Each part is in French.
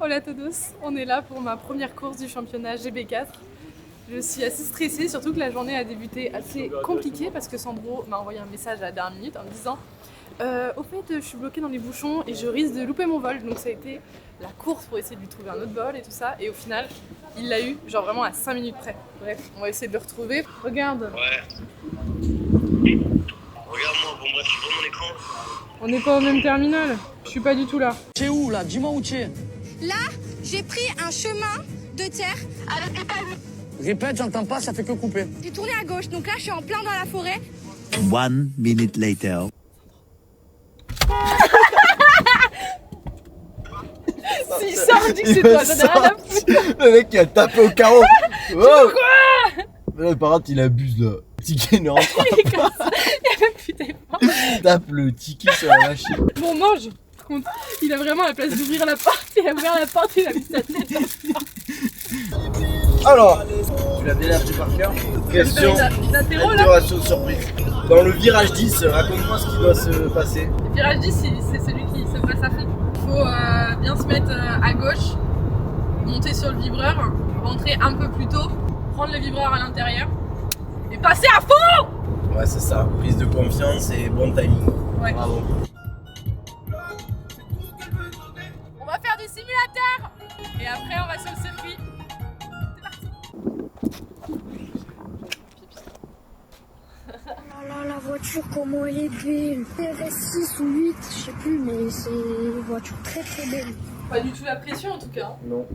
Hola todos, on est là pour ma première course du championnat GB4. Je suis assez stressée, surtout que la journée a débuté assez compliquée parce que Sandro m'a envoyé un message à la dernière minute en me disant au fait, je suis bloquée dans les bouchons et je risque de louper mon vol. Donc ça a été la course pour essayer de lui trouver un autre vol et tout ça. Et au final, il l'a eu, genre vraiment à 5 minutes près. Bref, on va essayer de le retrouver. Regarde. Ouais. Regarde-moi, bon bref, tu vois mon écran? On n'est pas au même terminal. Je suis pas du tout là. Tu es où là? Dis-moi où tu es. Là, j'ai pris un chemin de terre avec des palmes. Répète, j'entends pas, ça fait que couper. J'ai tourné à gauche, donc là, je suis en plein dans la forêt. 1 minute later. Si ça me dit que c'est toi, j'en ai rien à foutre. Le mec qui a tapé au carreau. Oh quoi? Là, par contre, il abuse là. Le ticket ne rentre pas. Il est comme ça, il y a même plus d'effort. Il tape le ticket sur la machine. Bon, on mange. Par contre, il a vraiment la place d'ouvrir la porte. Il a ouvert la porte, il a mis sa tête dans la porte. Alors, tu l'as déjà appris par cœur. Question D'apéro là. interrogation surprise. Dans le virage 10, raconte-moi ce qui doit se passer. Le virage 10, c'est celui qui se passe à fond. Il faut bien se mettre à gauche, monter sur le vibreur, rentrer un peu plus tôt, prendre le vibreur à l'intérieur et passer à fond. Ouais, c'est ça. Prise de confiance et bon timing. Ouais. Bravo. On va faire du simulateur et après on va sur le circuit. C'est parti. Oh là, la voiture, comment elle est belle. RS6 ou 8, je sais plus, mais c'est une voiture très très belle. Pas du tout la pression en tout cas. Hein. Non.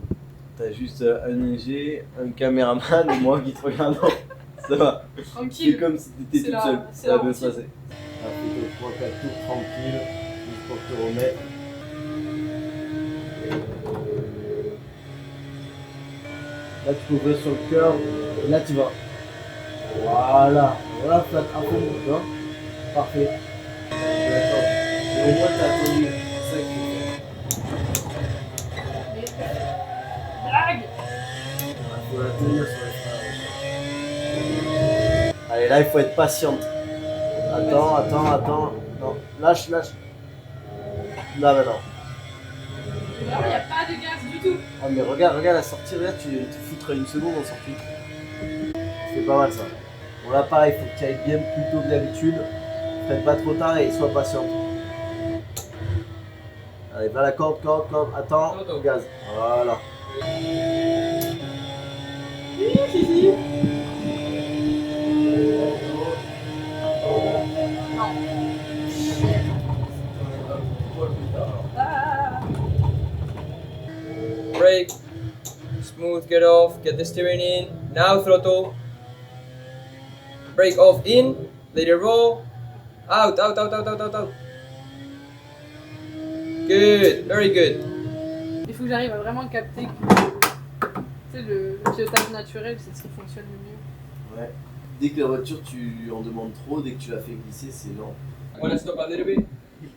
T'as juste un ingé, un caméraman et moi qui te regarde. Ça va. Tranquille. C'est comme si t'étais toute seule. c'est Ça la va bien se routine. passer. Après 3-4 tours tranquille, juste pour te remettre. Là tu peux ouvrir sur le cœur, et là tu vas. Voilà, voilà flat à fond, tu vois. Parfait. D'accord. Et au moins t'as attendu, c'est ça qu'il faut faire. Blague. Il faut la tenir sur les freins. Allez, là il faut être patiente. Attends. Non, lâche. Là maintenant. Là, il n'y a pas de gaz du tout. Ah mais regarde la sortie, regarde, tu foutrais une seconde en sortie. C'est pas mal ça. Bon là pareil, il faut que tu ailles bien plus tôt que d'habitude. Faites pas trop tard et sois patiente. Allez, va la corde, attends, gaz. Voilà. Brake, smooth, get off, get the steering in, now throttle, brake off in, let it roll, out, good, very good. Il faut que j'arrive à vraiment capter que le pilotage naturel, c'est ce qui fonctionne le mieux. Ouais. Dès que la voiture, tu en demandes trop, dès que tu la fais glisser, c'est lent. Wanna stop a little bit?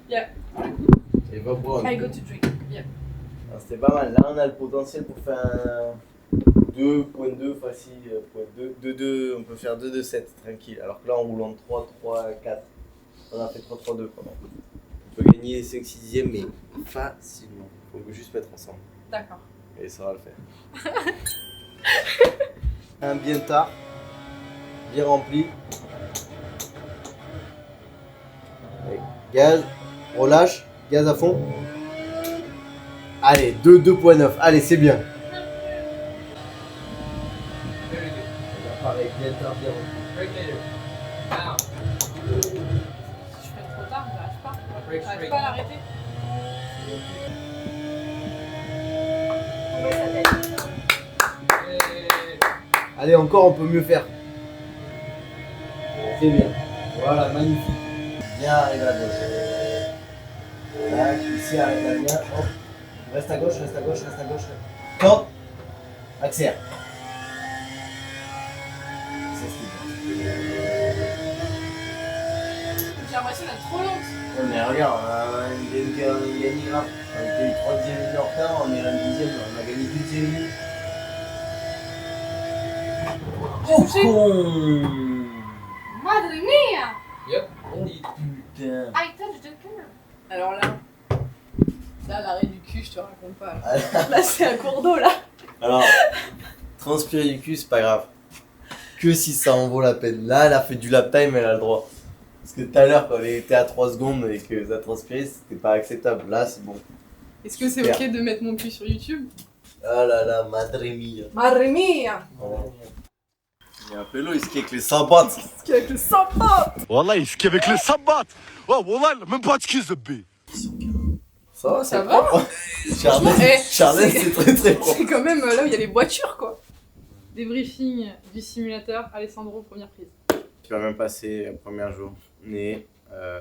Yeah, Et va boire. I go to drink. Yeah. Ah, c'était pas mal. Là, on a le potentiel pour faire un 2.2 facile. 2.2, on peut faire 2.2.7 tranquille. Alors que là, en roulant 3.3.4, on a fait 3.3.2. On peut gagner 5-6 dixièmes, mais facilement. Il faut juste mettre ensemble. D'accord. Et ça va le faire. Un bien tard, bien rempli. Allez, gaz, relâche, gaz à fond. Allez, 2.9, allez, c'est bien. Very good. Pareil, bien tard, bien rempli. Brake later. Now, Si je fais trop tard, j'arrive pas. brake J'arrive straight. pas à l'arrêter. Yeah. Allez, encore, on peut mieux faire. C'est bien. Voilà, magnifique. Bien arrivé à gauche. Là, ici, arrête la lumière. Hop. Reste à gauche. Top. Accélère. C'est ce qu'il faut. J'ai l'impression d'être trop lente. Ouais, mais regarde, il a gagné là. On était 3 dixièmes de retard, on est à 1 dixième. On a gagné 2 dixièmes. J'ai touché. Con. Madre mia! Yep, indeed. Putain. I touched the curb. Alors là, l'arrêt du cul, je te raconte. compte pas. Là, c'est un cours d'eau, là. Alors, transpirer du cul, c'est pas grave. Que si ça en vaut la peine. Là, elle a fait du lap time, elle a le droit. Parce que tout à l'heure, quand elle était à 3 secondes et que ça transpirait, c'était pas acceptable. Là, c'est bon. Est-ce que c'est ok de mettre mon cul sur YouTube? Ah là là, madre mia. Madre mia! Il y a un pélo, il skie avec les sabbats. Ce qui avec le sympa! Wallah, il skie avec les sabbats. Oh, Wallah, même pas de skis de B. Ça va, Ça va? Charlène, c'est très très bon. C'est quand même là où il y a les voitures, quoi. Débriefing du simulateur. Alessandro, première prise. Tu vas même passer le premier journée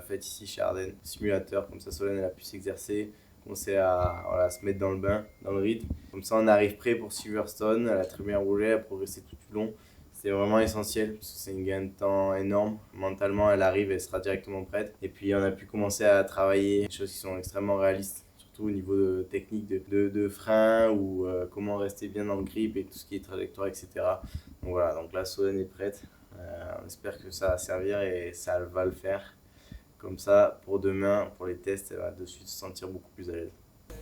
faite ici chez Ardennes, simulateur, comme ça Solène elle a pu s'exercer, commencer à voilà, se mettre dans le bain, dans le rythme. Comme ça on arrive prêt pour Silverstone, elle a très bien roulé, elle a progressé tout le long. C'est vraiment essentiel parce que c'est une gain de temps énorme. Mentalement elle arrive, elle sera directement prête. Et puis on a pu commencer à travailler des choses qui sont extrêmement réalistes. Surtout au niveau de technique de frein ou comment rester bien dans le grip et tout ce qui est trajectoire, etc. Donc voilà, donc là Solène est prête. On espère que ça va servir et ça va le faire. Comme ça, pour demain, pour les tests, elle va de suite se sentir beaucoup plus à l'aise.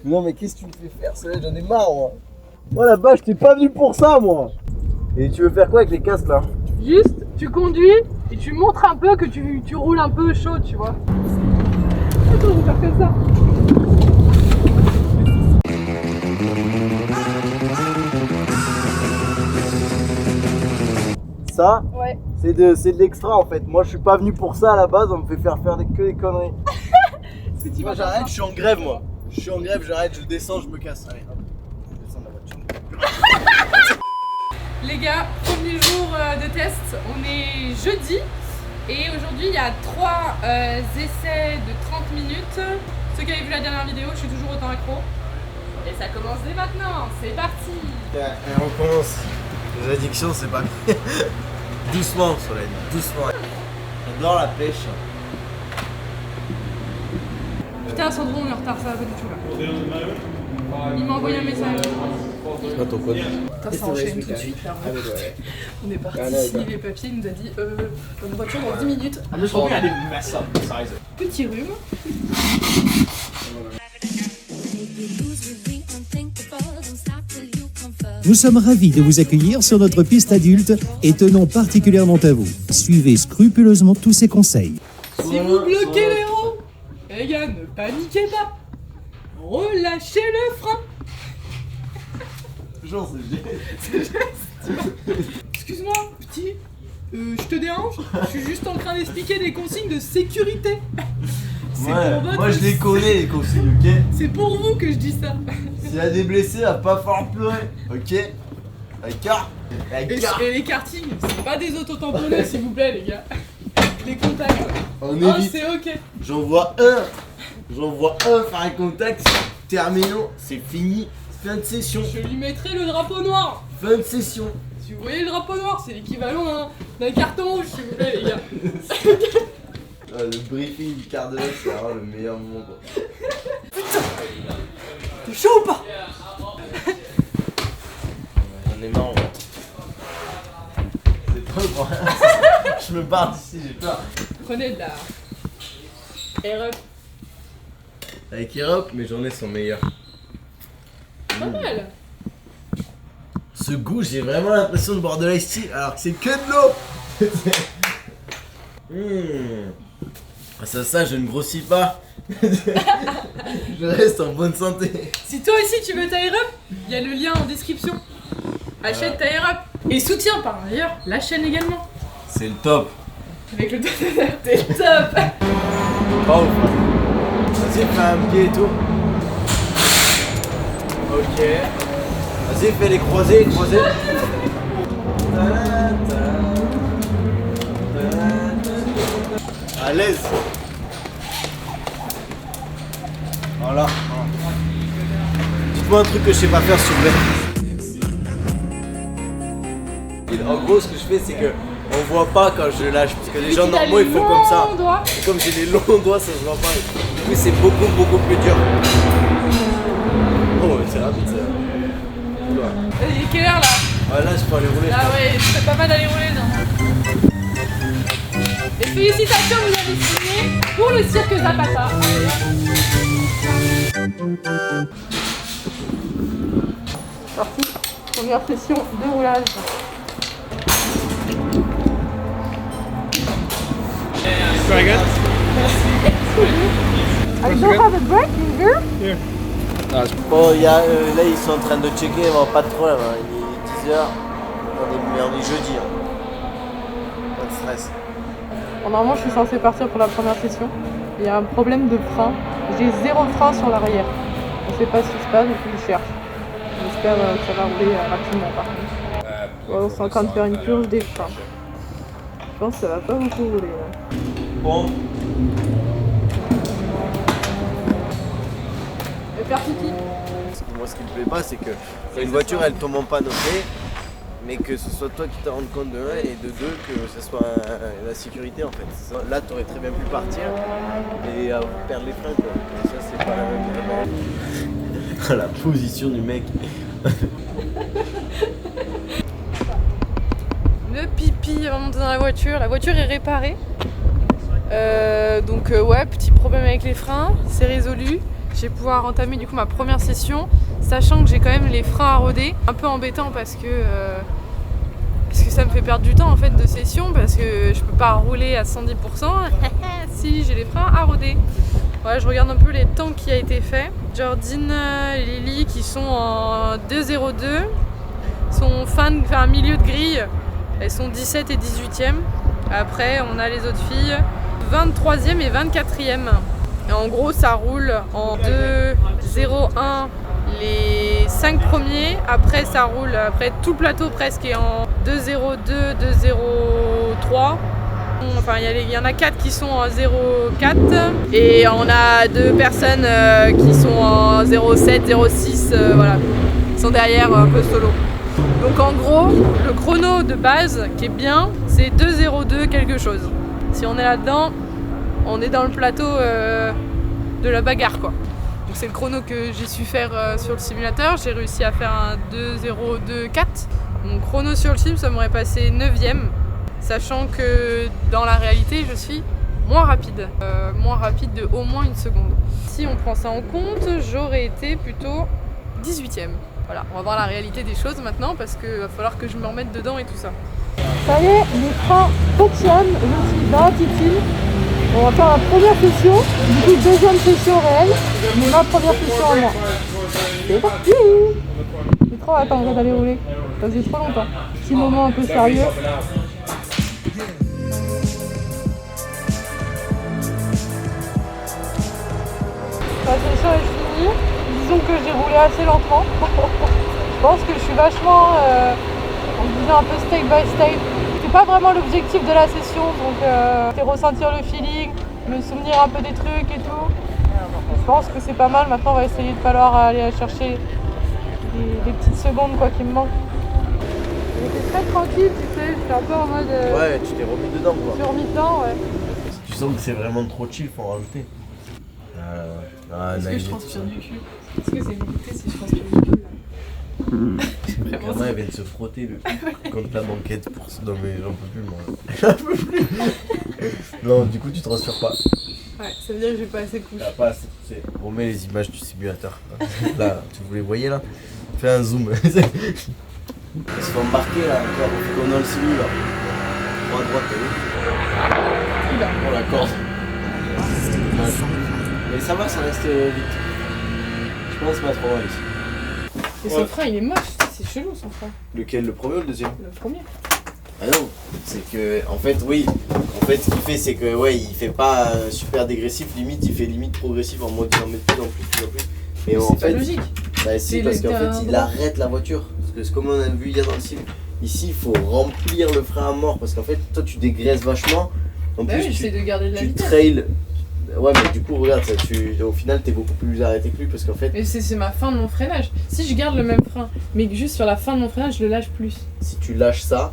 Non mais qu'est-ce que tu me fais faire, Solène? J'en ai marre moi. Moi là-bas, je t'ai pas venu pour ça moi. Et tu veux faire quoi avec les casques là? Juste, tu conduis et tu montres un peu que tu roules un peu chaud, tu vois. Attends, je vais faire comme ça. Ça, Ouais. c'est de l'extra en fait. Moi je suis pas venu pour ça à la base, on me fait faire que des conneries. Est-ce que tu Moi vas j'arrête, je suis en grève moi. Je suis en grève, j'arrête, je descends, je me casse. Allez, hop. Je descends de la voiture. Les gars, premier jour de test, on est jeudi et aujourd'hui il y a 3 essais de 30 minutes. Ceux qui avaient vu la dernière vidéo, je suis toujours autant accro. Et ça commence dès maintenant, c'est parti. On commence. Les addictions c'est pas bien. Doucement Solène, doucement. J'adore la pêche. Putain Sandro, on est en retard, ça va pas du tout là. Il m'a envoyé un message. C'est pas ton code. Putain, ça enchaîne tout de suite là. On est parti signer les papiers, il nous a dit une voiture dans 10 minutes. Petit rhume. Nous sommes ravis de vous accueillir sur notre piste adulte et tenons particulièrement à vous. Suivez scrupuleusement tous ces conseils. Si vous bloquez les roues, les gars, ne paniquez pas. Relâchez le frein. Genre c'est Excuse-moi, petit, je te dérange? Je suis juste en train d'expliquer des consignes de sécurité. C'est pour votre... Moi je les connais les consignes, ok? C'est pour vous que je dis ça. S'il y a des blessés, va pas falloir pleurer, ok? Écart. Et les kartings, c'est pas des autotamponneurs s'il vous plaît les gars. Les contacts. On Oh évite. c'est ok. J'en vois un faire un contact, terminons, c'est fini, fin de session. Je lui mettrai le drapeau noir. Fin de session. Si vous voyez le drapeau noir, c'est l'équivalent d'un carton rouge s'il vous plaît les gars. Le briefing du quart d'heure, c'est vraiment le meilleur moment quoi. Putain, t'es chaud ou pas? J'en ai marre. C'est pas pour rien. Je me barre d'ici, j'ai peur. Prenez de la Air Up. Avec Europe, mes journées sont meilleures. Pas mal. Ce goût, j'ai vraiment l'impression de boire de l'ice tea alors que c'est que de l'eau. Ça, je ne grossis pas. Je reste en bonne santé. Si toi aussi tu veux ta Air Up, il y a le lien en description. Achète ta Air Up. Et soutiens par ailleurs la chaîne également. C'est le top. Avec le t'es le top. Pas ouf. Vas-y, fais un pied et tout. Ok. Vas-y, fais les croisés, À l'aise. Voilà. Dites-moi un truc que je sais pas faire s'il vous plaît. Et en gros, ce que je fais, c'est que on voit pas quand je lâche, parce que les gens normaux ils font comme ça. Et comme j'ai des longs doigts, ça se voit pas. Du coup, c'est beaucoup plus dur. Oh, c'est rapide ça. Il est quelle heure là? Ouais, là, je peux aller rouler. Ah ouais, c'est pas mal d'aller rouler, non? Et félicitations, vous avez signé pour le cirque Zapata. Parti, première session de roulage. Very good. I don't have a break in here. Bon, là ils sont en train de checker, bon, pas de problème, hein. Il est 10h, on est jeudi. Hein. Pas de stress. Bon, normalement je suis censée partir pour la première session. Il y a un problème de frein. J'ai 0 frein sur l'arrière. Je sais pas ce qui se passe, donc je cherche. J'espère que ça va rouler rapidement par contre. Bon, on est en train de faire une purge des freins. Je pense que ça va pas beaucoup rouler. Là. Bon. Et faire pipi. Moi ce qui me plaît pas c'est que une voiture elle tombe en panne ok, mais que ce soit toi qui te rendes compte de 1 et de 2 que ce soit la sécurité en fait. Là tu aurais très bien pu partir et perdre les freins quoi. Et ça c'est pas la même. La position du mec. Le pipi avant de monter dans la voiture est réparée. Donc ouais, petit problème avec les freins, c'est résolu. Je vais pouvoir entamer du coup ma première session, sachant que j'ai quand même les freins à roder. Un peu embêtant parce que ça me fait perdre du temps en fait de session, parce que je peux pas rouler à 110% si j'ai les freins à roder. Voilà, je regarde un peu les temps qui a été fait. Jordine et Lily qui sont en 2.02, sont fin milieu de grille, elles sont 17 et 18e. Après on a les autres filles 23e et 24e. Et en gros ça roule en 2.01 les 5 premiers, après ça roule, après tout le plateau presque est en 2.02, 2.03. Enfin il y en a 4 qui sont en 0.4 et on a 2 personnes qui sont en 0.7, 0.6, voilà, ils sont derrière un peu solo. Donc en gros le chrono de base qui est bien c'est 2.02 quelque chose. Si on est là-dedans, on est dans le plateau de la bagarre quoi. Donc c'est le chrono que j'ai su faire sur le simulateur, j'ai réussi à faire un 2.02.4. Mon chrono sur le sim ça m'aurait passé 9e, sachant que dans la réalité je suis moins rapide de au moins 1 seconde. Si on prend ça en compte, j'aurais été plutôt 18e. Voilà, on va voir la réalité des choses maintenant parce qu'il va falloir que je me remette dedans et tout ça. Ça y est, les freins fonctionnent, je suis dans la titine. On va faire la première session, du coup deuxième session réelle, mais ma première session à moi. C'est parti! J'ai trop hâte en vrai d'aller rouler, ça faisait trop longtemps. Petit moment un peu sérieux. La session est finie, disons que j'ai roulé assez lentement. Je pense que je suis vachement, en disant un peu step by step. C'est pas vraiment l'objectif de la session, donc c'est ressentir le feeling, me souvenir un peu des trucs et tout. Je pense que c'est pas mal, maintenant on va essayer de falloir aller chercher les petites secondes quoi qui me manquent. J'étais très tranquille, tu sais, j'étais un peu en mode... Ouais, tu t'es remis dedans quoi. Je suis remis dedans, ouais. Si tu sens que c'est vraiment trop chill, faut en rajouter. Est-ce que je transpire du cul? Est-ce que c'est goûté si je transpire du cul là? Vraiment, elle vient de se frotter le cul contre la banquette pour se... Non mais j'en peux plus moi. J'en peux plus. Non, du coup tu transpires pas. Ouais, ça veut dire que j'ai pas assez de couches. Pas assez poussé. On met les images du simulateur. Là, vous les voyez là? Fais un zoom. Ils se font embarquer là encore, comme dans le simu là. Droite, droite, t'as vu? On la corde. Mais ça va, ça reste vite. Je pense pas trop mal ici. Et son frein il est moche, c'est chelou son frein. Lequel, le premier ou le deuxième? Le premier. Ah non, c'est que, en fait, oui. En fait, ce qu'il fait, c'est que, ouais, il fait pas super dégressif, limite, il fait limite progressif en mode il en met de plus en plus. Mais en c'est fait, pas logique. Bah si, parce qu'en fait, il arrête la voiture. Parce que c'est comme on a vu hier dans le film. Ici, il faut remplir le frein à mort parce qu'en fait, toi, tu dégraisses vachement. En bah plus, oui, j'essaie de garder de la vitesse. trail. Ouais, mais du coup, regarde, ça, au final, t'es beaucoup plus arrêté que lui parce qu'en fait. Mais c'est ma fin de mon freinage. Si je garde le même frein, mais que juste sur la fin de mon freinage, je le lâche plus. Si tu lâches ça,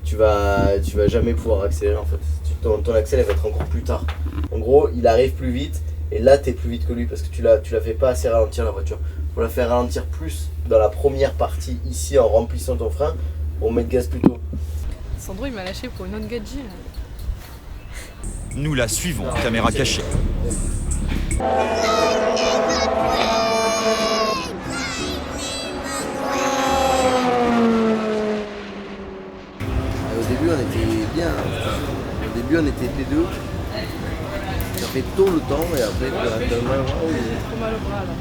tu vas jamais pouvoir accélérer en fait. Ton accélère va être encore plus tard. En gros, il arrive plus vite et là, t'es plus vite que lui parce que tu la fais pas assez ralentir la voiture. Faut la faire ralentir plus dans la première partie ici en remplissant ton frein pour mettre gaz plus tôt. Sandro, il m'a lâché pour une autre gadget. Nous la suivons, caméra cachée. bien. Hein. Au début, on était P2. Ça fait tôt le temps et après, tu as mal. Trop mal au bras là.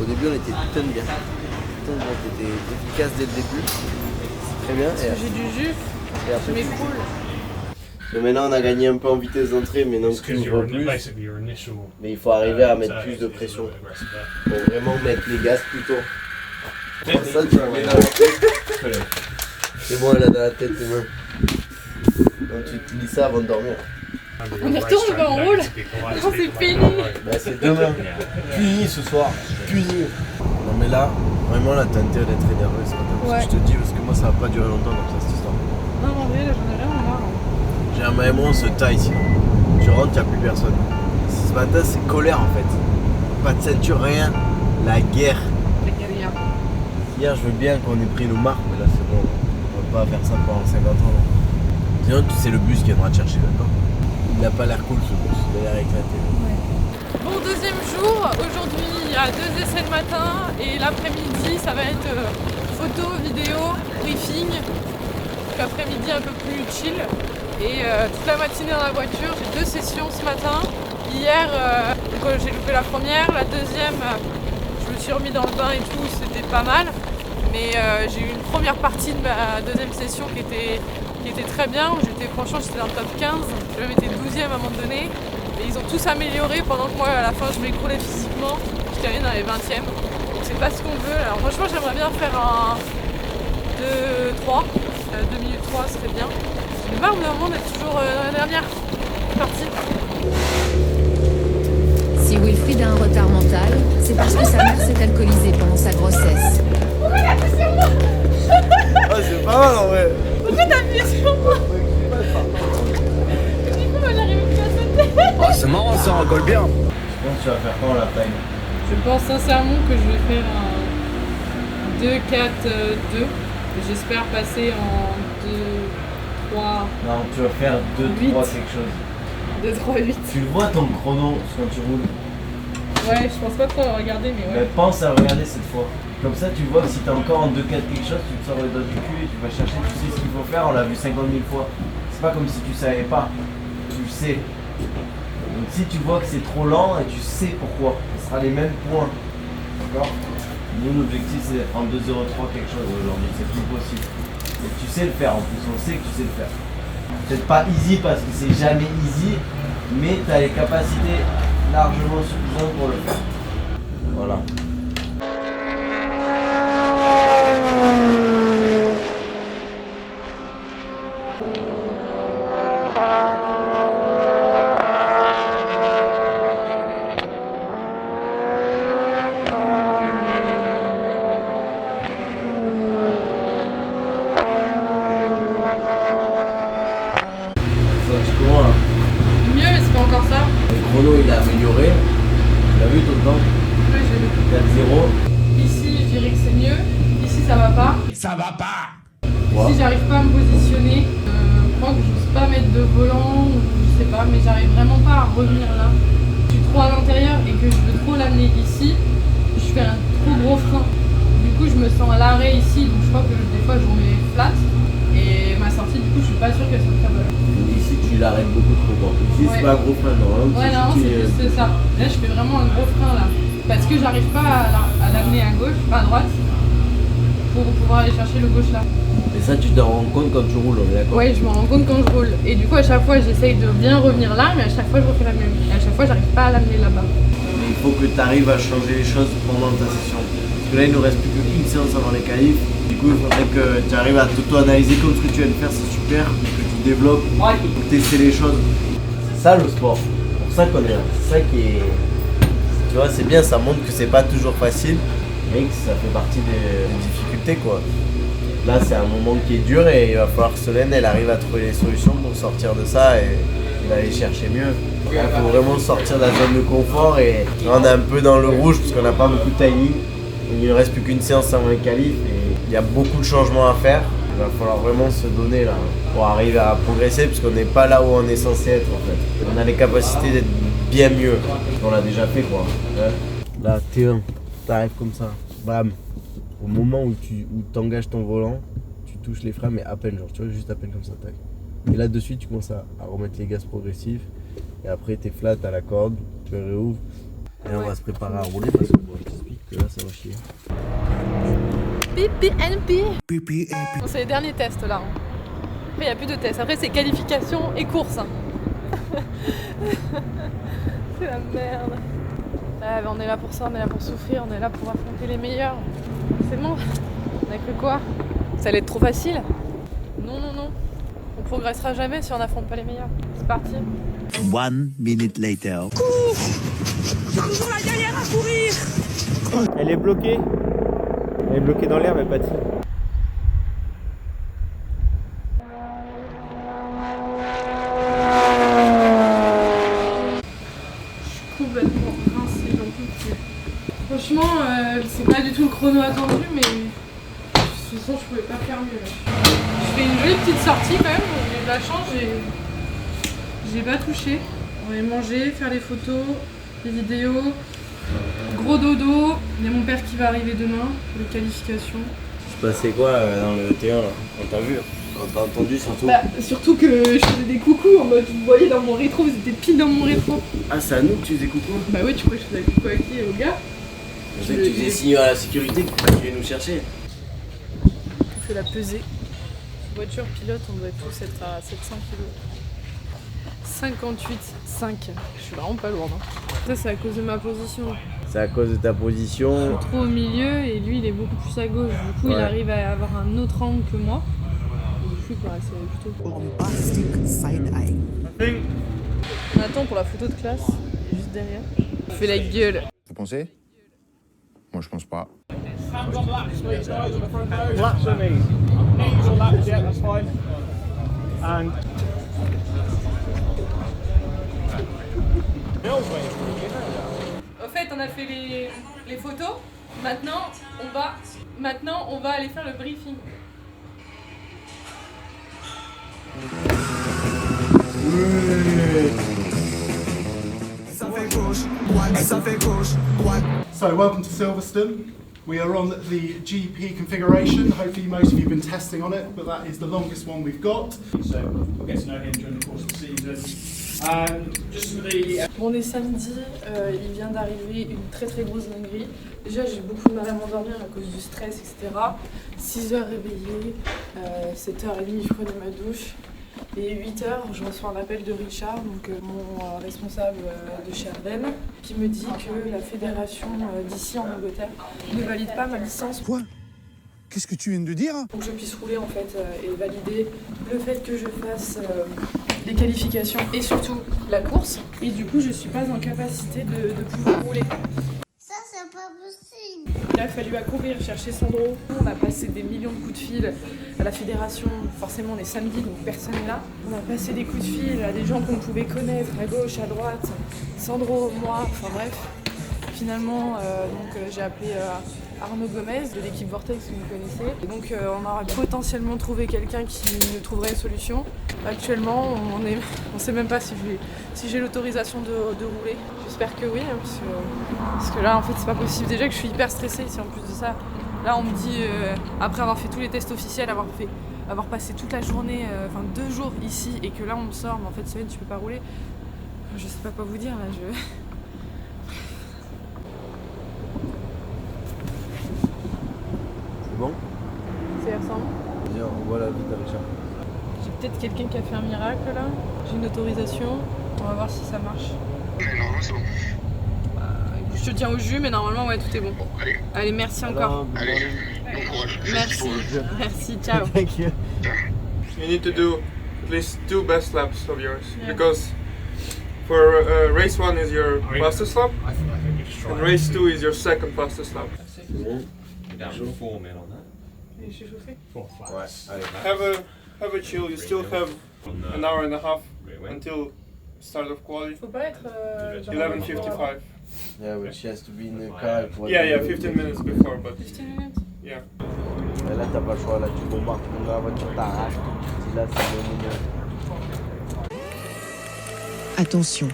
Au début, on était putain de bien. Putain de bien, t'étais efficace dès le début. C'est très bien. Parce que j'ai du jus, et après, je m'écroule. Mais maintenant, on a gagné un peu en vitesse d'entrée, mais non plus. Mais il faut arriver à mettre plus de pression. Il faut vraiment mettre les gaz plus tôt. Ça, tu vas mettre dans la tête. C'est bon, elle a dans la tête, tes mains. Donc tu te dis ça avant de dormir. On y retourne quand on roule. Non, c'est fini. Bah, c'est demain. Puni ce soir. Puni. Non, mais là, vraiment, là, t'as intérêt d'être énervé ce matin. Parce que je te dis, parce que moi, ça va pas durer longtemps comme ça, cette histoire. Non, en vrai, là, j'en ai vraiment marre. J'ai un maïmon, on se taille sinon. Tu rentres, y'a plus personne. Ce matin, c'est colère en fait. Pas de ceinture, rien. La guerre. Hier, je veux bien qu'on ait pris nos marques, mais là, c'est bon. On va pas faire ça pendant 50 ans. Non. Sinon, c'est le bus qui viendra te chercher, d'accord? Il n'a pas l'air cool ce bus, il a l'air éclaté. Ouais. Bon, deuxième jour. Aujourd'hui, il y a 2 essais le matin et l'après-midi, ça va être photo, vidéo, briefing. Donc, après-midi un peu plus chill. Et toute la matinée dans la voiture, j'ai 2 sessions ce matin. Hier, j'ai loupé la première, la deuxième, je me suis remis dans le bain et tout, c'était pas mal. Mais j'ai eu une première partie de ma deuxième session qui était très bien, où franchement j'étais dans le top 15, je m'étais 12e à un moment donné. Et ils ont tous amélioré pendant que moi à la fin je m'écroulais physiquement, je terminais dans les 20e. Donc c'est pas ce qu'on veut. Alors franchement j'aimerais bien faire un 2-3, 2 minutes 3 serait bien. J'ai marre d'être toujours dans la dernière partie. Si Wilfried a un retard mental, c'est parce que sa mère s'est alcoolisée pendant sa grossesse. Pourquoi il a appuyé sur moi? Ah, c'est pas mal en vrai. Pourquoi t'as appuyé sur moi? Du coup, elle n'arrive plus à sauter. Oh, c'est marrant, ça rigole bien. Je pense que tu vas faire quand la taille? Je pense sincèrement que je vais faire un 2-4-2. J'espère passer en 2-3. Non, tu vas faire 2-3 quelque chose. 2-3-8. Tu le vois ton chrono quand tu roules? Ouais, je pense pas trop le regarder, mais ouais. Mais pense à regarder cette fois. Comme ça, tu vois que si t'es encore en 2-4 quelque chose, tu te sors le doigt du cul et tu vas chercher, tu sais ce qu'il faut faire, on l'a vu 50 000 fois. C'est pas comme si tu savais pas, tu le sais. Donc si tu vois que c'est trop lent et tu sais pourquoi, ce sera les mêmes points. D'accord? Nous, l'objectif c'est d'être en 2-0-3 quelque chose aujourd'hui, c'est plus possible. Et tu sais le faire en plus, on sait que tu sais le faire. Peut-être pas easy parce que c'est jamais easy, mais tu as les capacités largement suffisantes pour le faire. Voilà. Mieux, mais c'est pas encore ça. Le chrono il a amélioré. Tu l'as vu tout le temps? Ouais, j'ai vu. 4-0. Ici, je dirais que c'est mieux. Ici, ça va pas. Ça va pas. Ici, j'arrive pas à me positionner. Je crois que je sais pas mettre de volant, ou je sais pas, mais j'arrive vraiment pas à revenir là. Je suis trop à l'intérieur et que je veux trop l'amener ici. Je fais un trop gros frein. Du coup, je me sens à l'arrêt ici, donc je crois que des fois, je remets flat. Et ma sortie, du coup, je suis pas sûre qu'elle soit très bonne. Ici tu l'arrêtes beaucoup trop fort. Ici c'est pas un gros frein, non. Ouais, non, c'est juste ça. Là, je fais vraiment un gros frein là. Parce que j'arrive pas à l'amener à gauche, pas à droite, pour pouvoir aller chercher le gauche là. Et ça, tu t'en rends compte quand tu roules, on est d'accord? Ouais, je m'en rends compte quand je roule. Et du coup, à chaque fois, j'essaye de bien revenir là, mais à chaque fois, je refais la même. Et à chaque fois, j'arrive pas à l'amener là-bas. Il faut que tu arrives à changer les choses pendant ta session. Parce que là, il nous reste plus qu'une séance avant les qualifs. Du coup, il faudrait que tu arrives à t'auto-analyser comme ce que tu viens de faire, c'est super. Que tu développes, pour tester les choses. C'est ça le sport. C'est pour ça qu'on est là. C'est ça qui est. Tu vois, c'est bien, ça montre que c'est pas toujours facile, mais que ça fait partie des difficultés, quoi. Là, c'est un moment qui est dur et il va falloir que Solène, elle arrive à trouver les solutions pour sortir de ça et d'aller chercher mieux. Il faut vraiment sortir de la zone de confort et là, on est un peu dans le rouge parce qu'on n'a pas beaucoup de timing. Il ne reste plus qu'une séance avant les qualifs et il y a beaucoup de changements à faire. Il va falloir vraiment se donner là pour arriver à progresser parce qu'on n'est pas là où on est censé être en fait. On a les capacités d'être bien mieux. On l'a déjà fait quoi. Là, T1, t'arrives comme ça, bam. Au moment où tu engages ton volant, tu touches les freins, mais à peine, genre, tu vois, juste à peine comme ça, tac. Et là, de suite, tu commences à remettre les gaz progressifs. Et après, t'es flat à la corde, tu réouvres. Et là, on va se préparer à rouler parce que bon, je t'explique que là, ça va chier. PPNP. Bon, c'est les derniers tests là. Après, il n'y a plus de tests. Après, c'est qualification et course. C'est la merde. Ah, on est là pour ça, on est là pour souffrir, on est là pour affronter les meilleurs. C'est bon. On a cru quoi? Ça allait être trop facile? Non, non, non. On progressera jamais si on n'affronte pas les meilleurs. C'est parti. 1 minute later. Cours! J'ai toujours la galère à courir! Elle est bloquée. Elle est bloquée dans l'air, mais pas de ça. Complètement rincé, j'en peux plus. Franchement, c'est pas du tout le chrono attendu, mais de toute façon, je pouvais pas faire mieux. Là. Je fais une jolie petite sortie quand même, j'ai de la chance, j'ai pas touché. On va aller manger, faire les photos, les vidéos, gros dodo. Il y a mon père qui va arriver demain pour les qualifications. Il se passait quoi dans le T1 là? On t'a vu? On t'a entendu surtout? Bah, surtout que je faisais des coucous en mode, vous voyez dans mon rétro, vous étiez pile dans mon rétro. Ah, c'est à nous que tu faisais coucou? Bah oui, tu crois que je faisais coucou avec qui, au gars? Je sais que tu faisais signe à la sécurité qui venait nous chercher. On fait la pesée. Voiture pilote, on doit tous être à 700 kg. 58,5. Je suis vraiment pas lourde. Hein. Ça, c'est à cause de ma position. C'est à cause de ta position. Je suis trop au milieu et lui, il est beaucoup plus à gauche. Du coup, il arrive à avoir un autre angle que moi. Et du coup, quoi, c'est plutôt cool. On attend pour la photo de classe, juste derrière. Je fais la gueule. Vous pensez? Moi, je pense pas. Au fait, on a fait les photos. Maintenant, on va aller faire le briefing. So welcome to Silverstone. We are on the GP configuration. Hopefully most of you have been testing on it, but that is the longest one we've got. So we'll get to know him during the course of the season. Just for the... On est samedi, il vient d'arriver une très grosse dinguerie. Déjà j'ai beaucoup de mal à m'endormir à cause du stress, etc. 6h réveillée, 7h30 je prenais ma douche. Et 8h, je reçois un appel de Richard, donc mon responsable de chez Ardennes, qui me dit que la fédération d'ici en Angleterre ne valide pas ma licence. Quoi? Qu'est-ce que tu viens de dire? Pour que je puisse rouler en fait et valider le fait que je fasse les qualifications et surtout la course. Et du coup, je suis pas en capacité de pouvoir rouler. Ça, c'est pas possible. Il a fallu accourir chercher Sandro. On a passé des millions de coups de fil à la fédération. Forcément, on est samedi, donc personne n'est là. On a passé des coups de fil à des gens qu'on pouvait connaître, à gauche, à droite. Sandro, moi, enfin bref. Finalement, j'ai appelé Arnaud Gomez de l'équipe Vortex que vous connaissez. Et donc on aurait potentiellement trouvé quelqu'un qui nous trouverait une solution. Actuellement, on sait même pas si j'ai l'autorisation de rouler. J'espère que oui, hein, parce que là en fait c'est pas possible. Déjà que je suis hyper stressée, si en plus de ça, là on me dit, après avoir fait tous les tests officiels, avoir passé toute la journée, 2 jours ici, et que là on me sort, mais en fait Céline tu peux pas rouler. Je sais pas quoi vous dire là, Bon. C'est ressemble. Viens, on voit la vie de Richard. J'ai peut-être quelqu'un qui a fait un miracle là. J'ai une autorisation. On va voir si ça marche. Mais normalement c'est bon. Je te tiens au jus, mais normalement ouais, tout est bon. Allez, merci encore. Allez, bon courage. Merci. Merci, ciao. Thank you. You need to do at least 2 best laps of yours, because for race 1 is your fastest lap, and race 2 is your second fastest lap. Have a chill. You still have an hour and a half until start of quali. Faut pas être 11:55. Yeah, but she has to be in the car. Yeah, 15 minutes before, but 15 minutes. yeah. Et là, t'as pas le choix, là, tu bombardes tout le monde dans la voiture, t'arraches tout. Là, c'est le moment. Attention,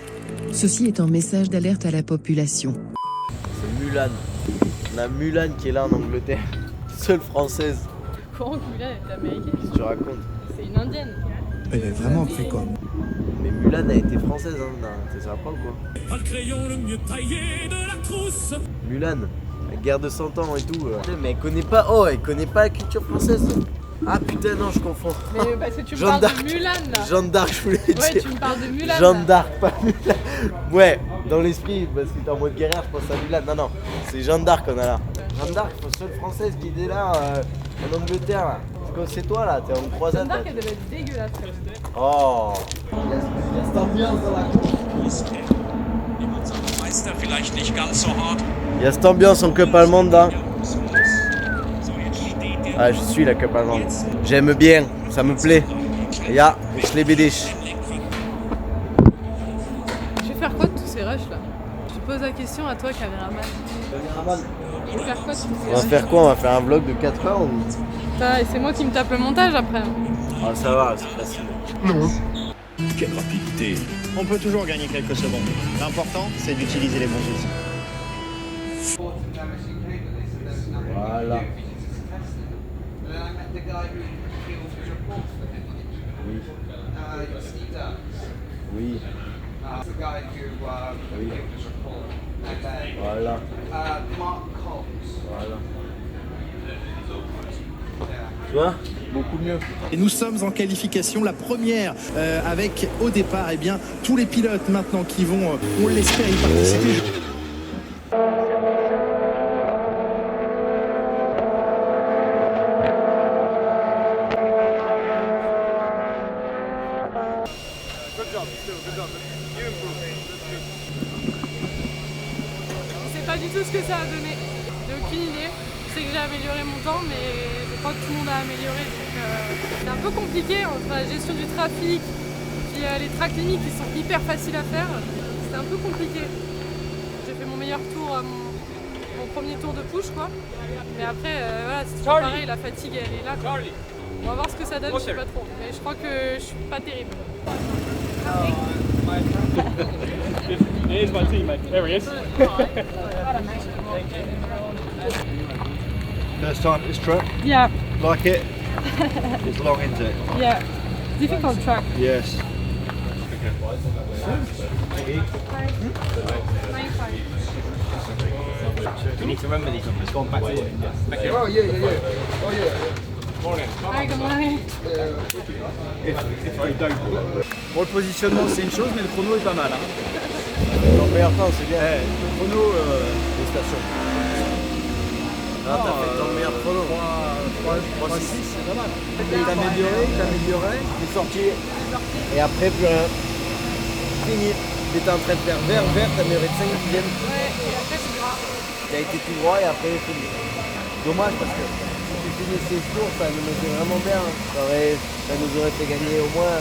ceci est un message d'alerte à la population. C'est Mulan. On a Mulan qui est là en Angleterre. Seule française. courant que Mulan est américaine. Qu'est-ce que tu racontes? C'est une indienne. Elle est vraiment précoce. Mais Mulan a été française, hein, tu sais pas quoi. Pas le crayon le mieux taillé de la trousse. Mulan, la guerre de 100 ans et tout. Mais elle connaît pas la culture française. Ah putain, non, je confonds. Mais parce que tu me parles de Mulan là. Jeanne d'Arc, je voulais dire. Ouais, tu me parles de Mulan. Jeanne d'Arc, pas Mulan. Ouais, dans l'esprit, parce que t'es en mode guerrière, je pense à Mulan. Non, non, c'est Jeanne d'Arc qu'on a là. Jeanne d'Arc, la seule française qui était là en Angleterre là. C'est toi là, t'es en croisade. Jeanne d'Arc, elle devait être dégueulasse. Oh, il y a cette ambiance dans la cour. Il y a cette ambiance en cup allemande là. Ah, je suis la cup allemande. J'aime bien, ça me plaît. Ja, ich liebe dich. Tu veux faire quoi de tous ces rushs là? Je pose la question à toi, caméraman. Tu veux faire quoi de tous ces rushs? On va faire quoi? On va faire un vlog de 4 heures ou... Et c'est moi qui me tape le montage après. Ah, ça va, c'est facile. Non. Quelle rapidité. On peut toujours gagner quelques secondes. L'important, c'est d'utiliser les bons outils. Voilà. Oui. Oui. Oui. Voilà. Voilà. Tu vois? Beaucoup mieux. Et nous sommes en qualification, la première avec au départ tous les pilotes maintenant qui vont, on l'espère, y participer. Je sais pas du tout ce que ça a donné. J'ai aucune idée. Je sais que j'ai amélioré mon temps, mais je crois que tout le monde a amélioré. Donc c'est un peu compliqué entre la gestion du trafic puis les track limits qui sont hyper faciles à faire. C'était un peu compliqué. J'ai fait mon meilleur tour à mon premier tour de push quoi. Mais après voilà, c'est toujours pareil, la fatigue elle est là quoi. On va voir ce que ça donne, je sais pas trop. Mais je crois que je suis pas terrible. Here's my teammate. There he is. First time at this track? Yeah. Like it? It's long, isn't it? Yeah. Difficult track. Yes. You need to remember these numbers. Go on back to it. Okay. Oh yeah. Oh yeah. Morning. Hi, good morning. Bon, le positionnement c'est une chose, mais le chrono est pas mal. Hein. Ton meilleur temps, c'est bien. Le chrono, félicitations. Ah, t'as fait ton meilleur chrono. 3-6, c'est pas mal. T'as amélioré, t'es sorti. Et après, plus rien. Fini. T'étais en train de faire vert, t'as amélioré de 5 dixièmes. Ouais, et après c'est gras. T'as été tout droit et après fini. Dommage parce que si tu finis ces tours, ça nous mettait vraiment bien. Ça nous aurait fait gagner au moins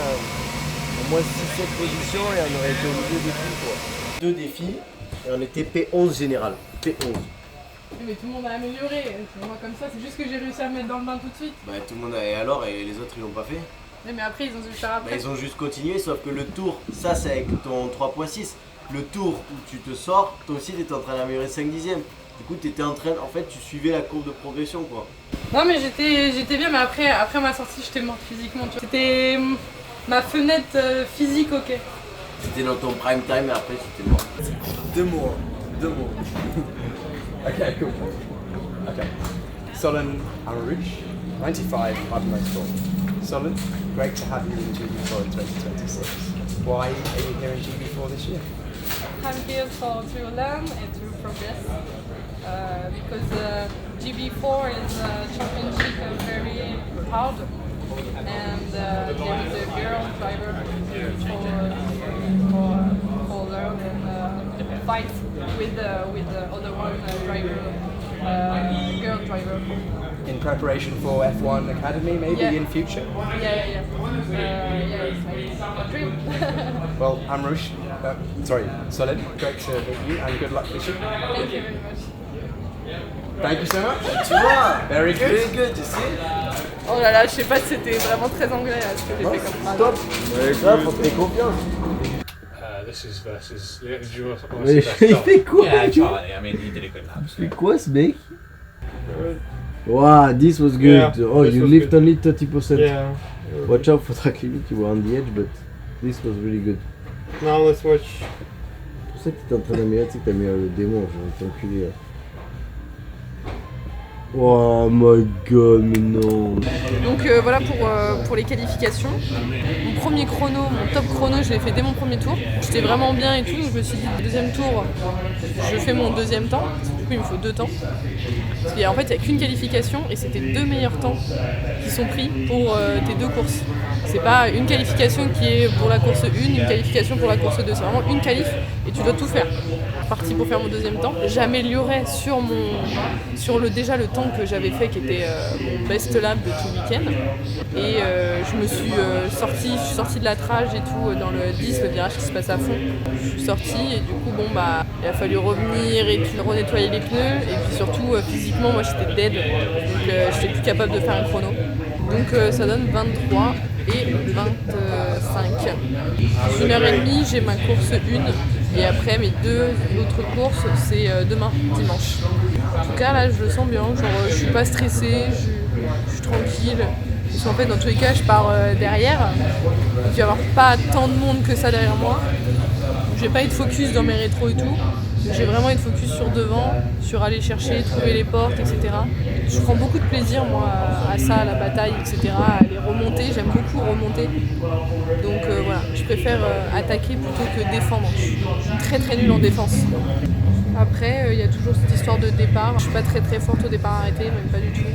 6-7 positions et on aurait été au milieu de tout quoi. 2 défis et on était P11 général. P11. Mais tout le monde a amélioré. Moi comme ça, c'est juste que j'ai réussi à me mettre dans le bain tout de suite. Bah tout le monde a... Et alors, et les autres ils l'ont pas fait? Mais après ils ont dû le faire après. Bah, ils ont juste continué, sauf que le tour, ça c'est avec ton 3.6. Le tour où tu te sors, toi aussi t'étais en train d'améliorer 5 dixièmes. Du coup t'étais en train, en fait tu suivais la courbe de progression quoi. Non mais j'étais bien, mais après ma sortie j'étais morte physiquement. C'était ma fenêtre physique, ok. C'était dans ton prime time et après c'était mort. 2 mots. Okay, cool. Okay. Solon Amarouche, 95 Hypermotor Sport. Solon, great to have you in GB4 in 2026. Why are you here in GB4 this year? I'm here to learn and to progress because GB4 is a championship very hard and there is a girl driver for learn and fight with the other one driver, girl driver. In preparation for F1 Academy maybe in future? Yeah, it's a dream. Well, Amrouche, Solid, great to meet you and good luck this year. Thank you very much. Thank you so much. Tu vois, very good. Very good, tu sais. Oh là là, je sais pas si c'était vraiment très anglais ce que j'ai fait comme phrase. Stop. Ouais, ça, faut que t'aies confiance. This is versus. Do you want Mais il fait quoi? Yeah, Charlie. I mean, he did a good lap. Il fait quoi ce mec? Wow, this was good. Yeah, Oh, this you was lift good. only 30%. Yeah. Watch out for track limit, you were on the edge, but this was really good. Now let's watch. C'est pour ça que t'étais en train d'améliorer, tu sais que t'as mis le démon, j'aurais été enculé. Oh my god, mais non. Donc voilà pour les qualifications. Mon premier chrono, mon top chrono, je l'ai fait dès mon premier tour. J'étais vraiment bien et tout, donc je me suis dit, le deuxième tour, je fais mon deuxième temps. Du coup, il me faut 2 temps. Parce qu'en fait, il n'y a qu'une qualification et c'était 2 meilleurs temps qui sont pris pour tes 2 courses. C'est pas une qualification qui est pour la course 1, une qualification pour la course 2. C'est vraiment une qualif et tu dois tout faire. Parti pour faire mon deuxième temps. J'améliorais sur déjà le temps que j'avais fait qui était mon best lap de tout le week-end. Et je suis sortie de la trage et tout dans le 10, le virage qui se passe à fond. Je suis sortie et du coup il a fallu revenir et puis renettoyer les pneus et puis surtout physiquement moi j'étais dead donc je n'étais plus capable de faire un chrono. Donc ça donne 23 et 25. Dans 1h30 j'ai ma course 1 et après mes 2 autres courses c'est demain, dimanche. En tout cas là je le sens bien, genre je suis pas stressée, je suis tranquille. Parce qu'en fait dans tous les cas je pars derrière, donc il va y avoir pas tant de monde que ça derrière moi. Je vais pas être focus dans mes rétros et tout. J'ai vraiment être focus sur devant, sur aller chercher, trouver les portes, etc. Je prends beaucoup de plaisir moi à ça, à la bataille, etc. À aller remonter, j'aime beaucoup remonter. Donc voilà, je préfère attaquer plutôt que défendre. Je suis très très nulle en défense. Après, il y a toujours cette histoire de départ. Je suis pas très très forte au départ arrêté, même pas du tout.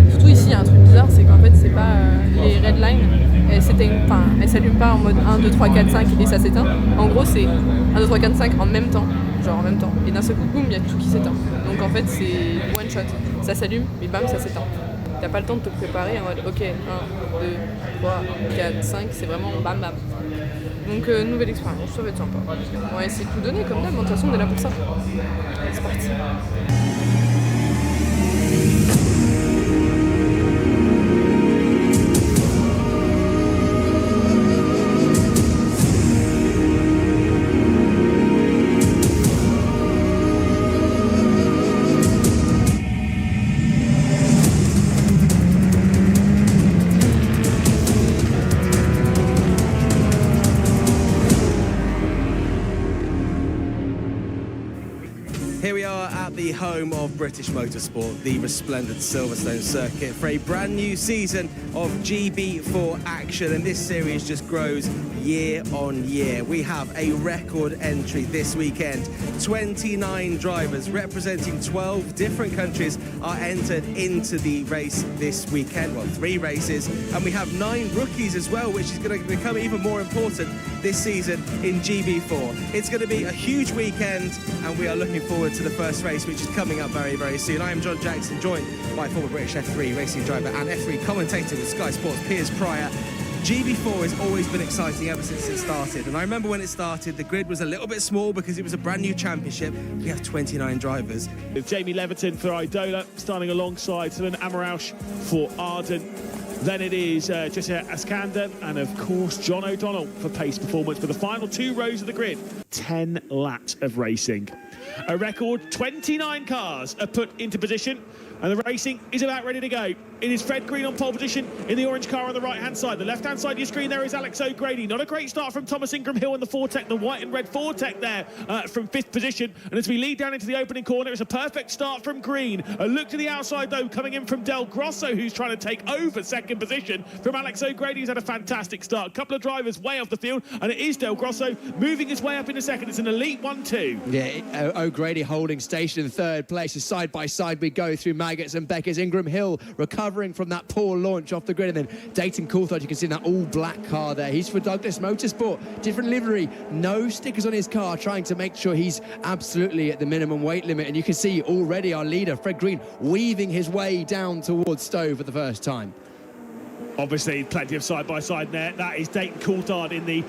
Surtout ici, il y a un truc bizarre, c'est qu'en fait, c'est pas les red lines, elles s'allument pas en mode 1, 2, 3, 4, 5 et ça s'éteint. En gros, c'est 1, 2, 3, 4, 5 en même temps. Genre en même temps. Et d'un seul coup, boum, il y a tout qui s'éteint. Donc en fait, c'est one shot. Ça s'allume, mais bam, ça s'éteint. T'as pas le temps de te préparer en mode ok, 1, 2, 3, 4, 5, c'est vraiment bam bam. Donc nouvelle expérience, ça va être sympa. On va essayer de tout donner comme d'hab, de toute façon on est là pour ça. C'est parti. Here we are at the home of British Motorsport, the resplendent Silverstone circuit, for a brand new season of GB4 action, and this series just grows year on year. We have a record entry this weekend. 29 drivers representing 12 different countries are entered into the race this weekend. Well, 3 races, and we have 9 rookies as well, which is going to become even more important this season in GB4. It's going to be a huge weekend, and we are looking forward to the first race, which is coming up very, very soon. I am John Jackson, joined by former British F3 racing driver and F3 commentator with Sky Sports, Piers Pryor. GB4 has always been exciting ever since it started, and I remember when it started the grid was a little bit small because it was a brand new championship. We have 29 drivers. With Jamie Leviton for Idola starting alongside Selena Amarausch for Arden. Then it is Jessica Askander and of course John O'Donnell for Pace Performance for the final 2 rows of the grid. 10 laps of racing. A record 29 cars are put into position, and the racing is about ready to go. It is Fred Green on pole position in the orange car on the right-hand side. The left-hand side of your screen there is Alex O'Grady. Not a great start from Thomas Ingram Hill in the Fortec, the white and red Fortec there from 5th position. And as we lead down into the opening corner, it's a perfect start from Green. A look to the outside, though, coming in from Del Grosso, who's trying to take over 2nd position from Alex O'Grady, who's had a fantastic start. A couple of drivers way off the field, and it is Del Grosso moving his way up into 2nd. It's an elite 1-2. Yeah, O'Grady holding station in 3rd place. As side by side we go through Maggots and Beckers. Ingram Hill recovering from that poor launch off the grid, and then Dayton Coulthard, you can see in that all-black car there. He's for Douglas Motorsport, different livery, no stickers on his car, trying to make sure he's absolutely at the minimum weight limit. And you can see already our leader, Fred Green, weaving his way down towards Stowe for the first time. Obviously, plenty of side-by-side there. That is Dayton Coulthard in the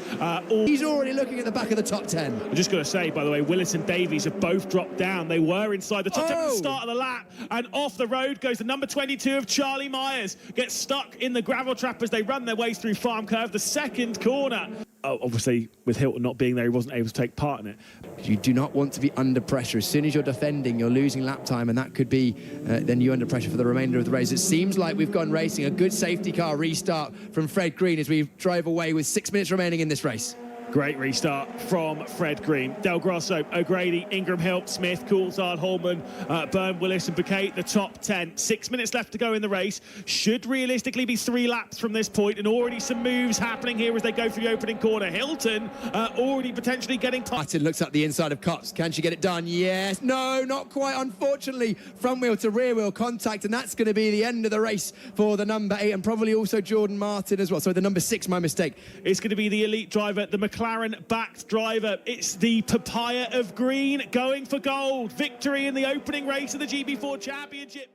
all... He's already looking at the back of the top 10. I'm just going to say, by the way, Willis and Davies have both dropped down. They were inside the top 10 at the start of the lap. And off the road goes the number 22 of Charlie Myers. Gets stuck in the gravel trap as they run their way through Farm Curve, the 2nd corner. obviously, with Hilton not being there, he wasn't able to take part in it. You do not want to be under pressure. As soon as you're defending, you're losing lap time, and that could be then you under pressure for the remainder of the race. It seems like we've gone racing. A good safety car restart from Fred Green as we drive away with 6 minutes remaining in this race. Great restart from Fred Green. Del Grosso, O'Grady, Ingram Hill, Smith, Coulthard, Holman, Byrne, Willis and Bouquet, the top 10. 6 minutes left to go in the race. Should realistically be 3 laps from this point, and already some moves happening here as they go through the opening corner. Hilton already potentially getting... Martin looks at the inside of Cops. Can she get it done? Yes. No, not quite, unfortunately. Front wheel to rear wheel contact, and that's going to be the end of the race for the number 8, and probably also Jordan Martin as well. Sorry, the number 6, my mistake. It's going to be the elite driver, the McLaren-backed driver. It's the Papaya of Green going for gold. Victory in the opening race of the GB4 Championship.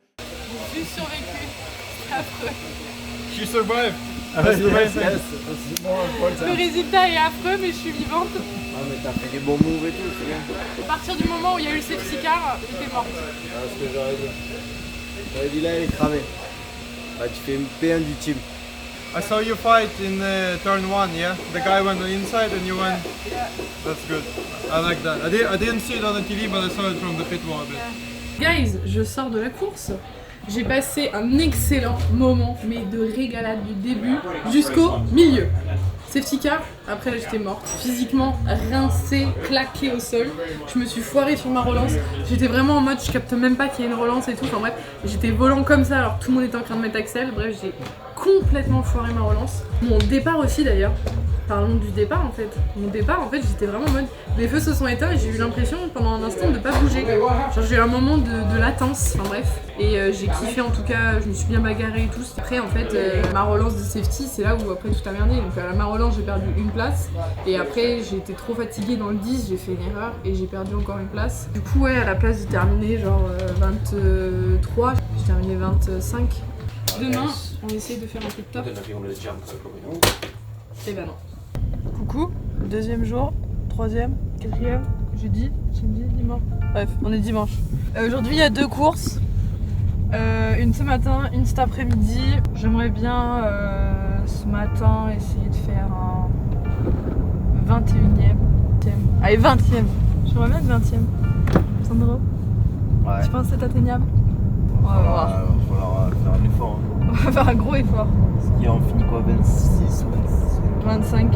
J'ai survécu. C'est affreux. She survived. Le résultat est affreux, mais je suis vivante. Ah, mais t'as fait des bons moves et tout, c'est bien. À partir du moment où il y a eu le safety car, j'étais morte. Ah, ce que j'aurais dit. J'aurais dit là, elle est cramée. Bah, tu fais une P1 du team. I saw you fight in turn 1, yeah? The guy went inside and you went... That's good. I like that. I didn't see it on the TV, but I saw it from the pit wall a bit. Guys, je sors de la course. J'ai passé un excellent moment, mais de régalade du début jusqu'au milieu. Safety car, après là j'étais morte. Physiquement rincée, claquée au sol. Je me suis foirée sur ma relance. J'étais vraiment en mode je capte même pas qu'il y a une relance et tout. Enfin bref, j'étais volant comme ça alors que tout le monde était en train de mettre Axel. Bref, j'ai complètement foiré ma relance. Mon départ aussi d'ailleurs. Parlons du départ en fait. Mon départ en fait j'étais vraiment en mode les feux se sont éteints et j'ai eu l'impression pendant un instant de pas bouger. Genre j'ai eu un moment de latence, enfin bref. Et j'ai kiffé en tout cas, je me suis bien bagarrée et tout. Après en fait ma relance de safety c'est là où après tout a merdé. Donc à ma relance j'ai perdu une place et après j'ai été trop fatiguée dans le 10, j'ai fait une erreur et j'ai perdu encore une place. Du coup ouais à la place de terminer genre 23, j'ai terminé 25. Demain on essaye de faire un peu de top. Et ben non. Coucou, deuxième jour, troisième, quatrième, jeudi, samedi, dimanche. Bref, on est dimanche. Aujourd'hui il y a 2 courses. Une ce matin, une cet après-midi. J'aimerais bien ce matin essayer de faire un 21e. Allez, 20e. J'aimerais bien être 20e. Sandro, Ouais. tu penses que c'est atteignable? On va voir. Il va falloir faire un effort. Hein. On va faire un gros effort. Parce qu'on finit quoi, 26 ou 25.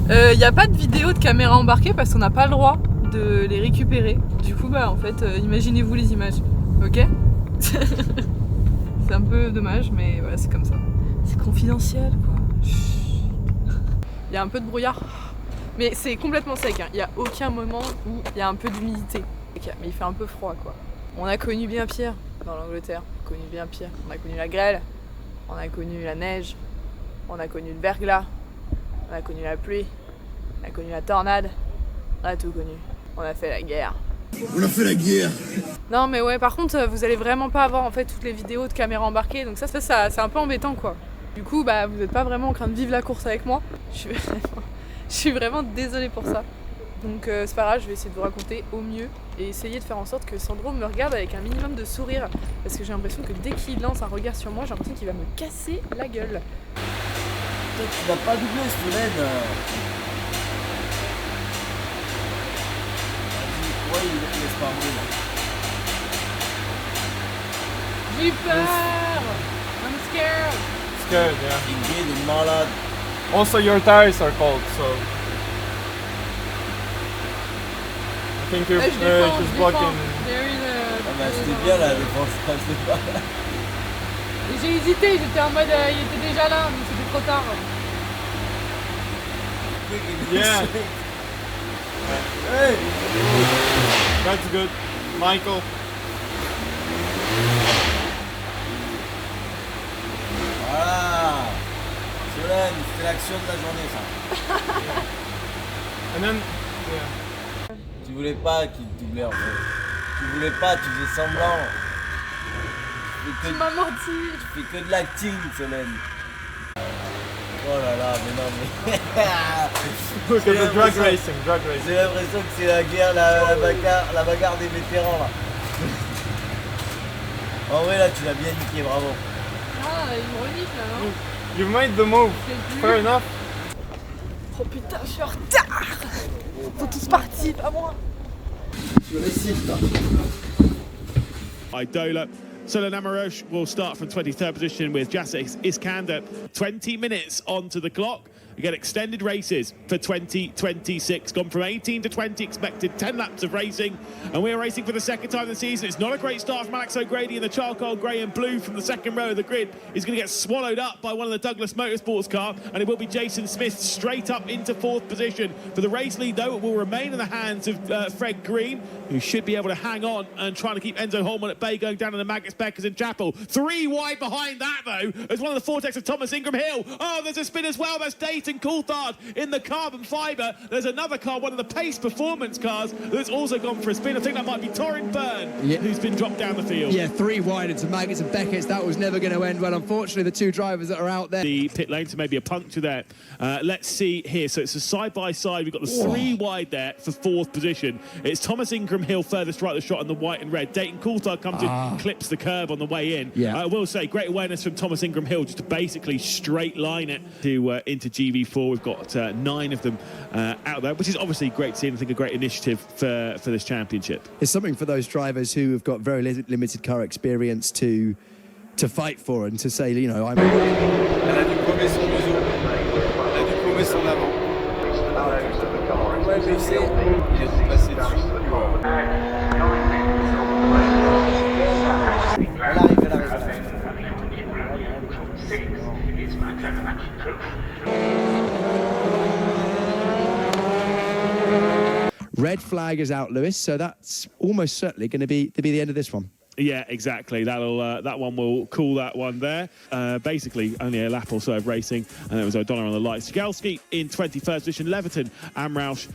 Il n'y a pas de vidéo de caméra embarquée parce qu'on n'a pas le droit de les récupérer. Du coup, bah en fait, imaginez-vous les images. Ok? C'est un peu dommage, mais voilà, c'est comme ça. C'est confidentiel, quoi. Il y a un peu de brouillard, mais c'est complètement sec. Hein. Il n'y a aucun moment où il y a un peu d'humidité. Mais il fait un peu froid, quoi. On a connu bien pire dans l'Angleterre. On a connu bien pire. On a connu la grêle, on a connu la neige, on a connu le verglas, on a connu la pluie, on a connu la tornade, on a tout connu. On a fait la guerre. On a fait la guerre. Non mais ouais, par contre vous allez vraiment pas avoir en fait toutes les vidéos de caméra embarquées, donc ça c'est un peu embêtant quoi. Du coup bah vous n'êtes pas vraiment en train de vivre la course avec moi. Je suis vraiment désolée pour ça. Donc c'est pas grave, je vais essayer de vous raconter au mieux et essayer de faire en sorte que Sandro me regarde avec un minimum de sourire, parce que j'ai l'impression que dès qu'il lance un regard sur moi, j'ai l'impression qu'il va me casser la gueule. Toi, tu vas pas doubler, Solène. Ouais, il laisse pas rouler là. J'ai peur. I'm scared. Scared, yeah. Il est malade. Also, your tires are cold, so... I think you're just blocking... Ah bah c'était bien la défense, c'est pas... J'ai hésité, j'étais en mode il était déjà là, mais c'était trop tard. Yeah. Hey! That's good. Michael. Voilà. Solène, c'est l'action de la journée ça. And then, yeah. Tu voulais pas qu'il te doublait en fait. Tu voulais pas, tu faisais semblant. Tu m'as menti. Tu fais que de l'acting, Solène. Oh là là, mais non mais... Look at the drag racing. J'ai l'impression que c'est la guerre, la bagarre des vétérans là. En vrai là tu l'as bien niqué, bravo. Ah, il me renique là, non? You made the move. Fair enough. Oh putain, je suis en retard. Ils sont tous partis, pas moi. Idola. Solon Amarosh will start from 23rd position with Jacek Iskander. 20 minutes onto the clock. We get extended races for 2026. Gone from 18 to 20, expected 10 laps of racing. And we are racing for the second time this season. It's not a great start from Alex O'Grady, and the charcoal grey and blue from the second row of the grid is going to get swallowed up by one of the Douglas Motorsports car, and it will be Jason Smith straight up into 4th position. For the race lead, though, it will remain in the hands of Fred Green, who should be able to hang on and trying to keep Enzo Holman at bay going down in the Magnus Beckers in Chapel. 3 wide behind that, though, as one of the vortex of Thomas Ingram Hill. Oh, there's a spin as well. There's Dayton Coulthard in the carbon fibre. There's another car, one of the Pace Performance cars, that's also gone for a spin. I think that might be Torrin Byrne, who's been dropped down the field. Yeah, 3 wide into Magnus and Beckett's. That was never going to end well. Unfortunately, the 2 drivers that are out there. The pit lane, so maybe a puncture there. Let's see here. So it's a side-by-side. We've got the 3 wide there for 4th position. It's Thomas Ingram Hill furthest right, the shot on the white and red. Dayton Coulthard comes in, clips the curb on the way in. Yeah. I will say, great awareness from Thomas Ingram Hill just to basically straight line it to into GV4. We've got 9 of them out there, which is obviously great to see, and I think a great initiative for this championship. It's something for those drivers who have got very limited car experience to fight for, and to say, you know, I'm... Elle a dû promets son museau. Elle a dû promets son avant. Ouais, je sais. Il est passé dessus. Red flag is out, Lewis, so that's almost certainly going to be the end of this one. Yeah, exactly. That one will call that one there. Basically, only a lap or so of racing, and it was O'Donnell on the lights. Sigalski in 21st position, Leverton, Amrouche.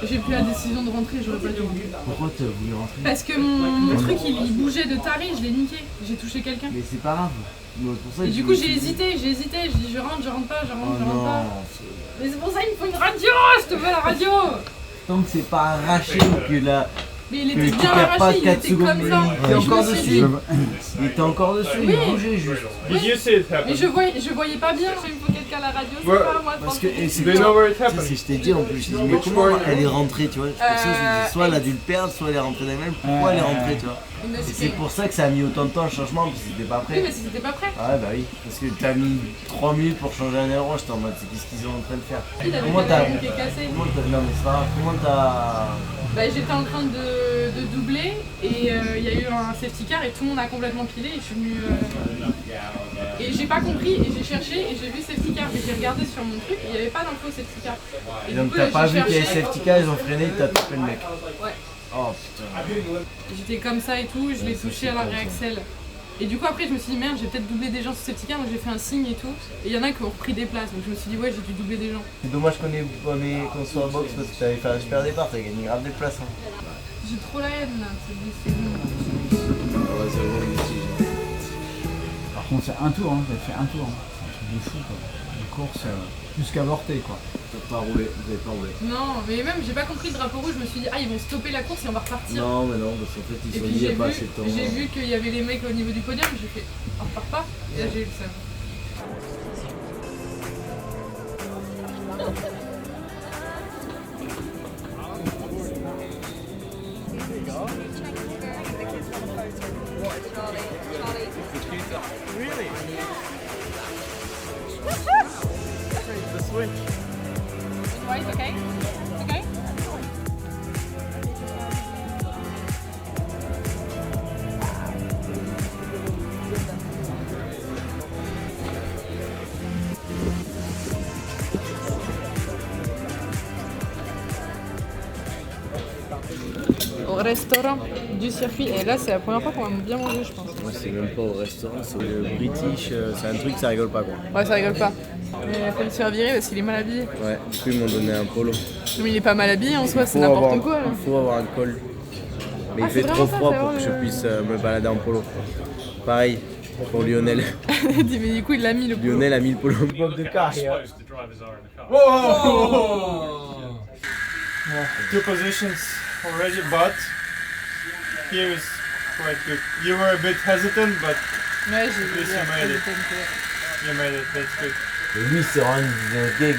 J'ai pris la décision de rentrer, j'aurais pas dû rentrer. Pourquoi tu as voulu rentrer? Parce que mon truc il bougeait de taré, je l'ai niqué, j'ai touché quelqu'un. Mais c'est pas grave. Pour ça, et du coup j'ai hésité, je dis je rentre pas, je rentre pas. Mais c'est pour ça qu'il me faut une radio, je te veux la radio. Tant que c'est pas arraché ou que là... Mais il était bien arraché, il était comme ça. Il était encore dessus. Il était encore dessus, il bougeait juste. Mais je voyais pas bien, il me faut quelqu'un à la radio, c'est pas moi. Parce que c'est ce que je t'ai dit en plus, je dis mais comment elle est rentrée, tu vois. C'est pour ça que je me dis soit elle a dû le perdre, soit elle est rentrée d'elle-même, pourquoi elle est rentrée, tu vois. Et c'est pour ça que ça a mis autant de temps le changement, parce que c'était pas prêt. Oui, mais c'était pas prêt. Ah bah oui, parce que t'as mis 3 minutes pour changer un aileron, j'étais en mode c'est qu'est-ce qu'ils sont en train de faire. Comment t'as... Non mais c'est pas grave, comment t'as... Bah, j'étais en train de doubler et il y a eu un safety car et tout le monde a complètement pilé et je suis venue... Et j'ai pas compris et j'ai cherché et j'ai vu safety car, mais j'ai regardé sur mon truc et il n'y avait pas d'info safety car. Et donc t'as pas vu qu'il y avait safety car, ils ont freiné, t'as tapé le mec. Ouais. Oh putain. J'étais comme ça et tout, je l'ai touché à la réaxel. Et du coup après je me suis dit merde, j'ai peut-être doublé des gens sur safety car, donc j'ai fait un signe et tout. Et il y en a qui ont repris des places, donc je me suis dit ouais j'ai dû doubler des gens. C'est dommage qu'on soit en boxe parce que t'avais fait un super départ, t'as gagné grave des places. Hein. J'ai trop la haine là, c'est bon. Par contre c'est un tour, vous avez fait un tour. C'est un truc de fou quoi. Une course plus qu'avortée quoi. T'as pas roulé, vous avez pas roulé. Non, mais même j'ai pas compris le drapeau rouge, je me suis dit ah ils vont stopper la course et on va repartir. Non mais non, parce qu'en fait ils se sont dit il n'y a pas assez de temps. J'ai vu qu'il y avait les mecs au niveau du podium, j'ai fait on repart pas, et là j'ai eu le seum. Really? The switch. Right, okay? Okay? Au restaurant du circuit, et là c'est la première fois qu'on va bien manger je pense. Moi c'est même pas au restaurant, c'est le British, c'est un truc ça rigole pas quoi. Ouais ça rigole pas. Mais il a fallu se faire virer parce qu'il est mal habillé. Ouais, du coup ils m'ont donné un polo. Mais il est pas mal habillé en soi, c'est n'importe quoi là. Il faut avoir un col. Mais il fait trop froid pour que je puisse me balader en polo. Pareil pour Lionel. Mais du coup il l'a mis le polo. Lionel a mis le polo. Bloc de car. Two positions already, but here is quite good. You were a bit hesitant, but ouais, you made it. You made it, that's good. Et lui c'est vraiment un gag.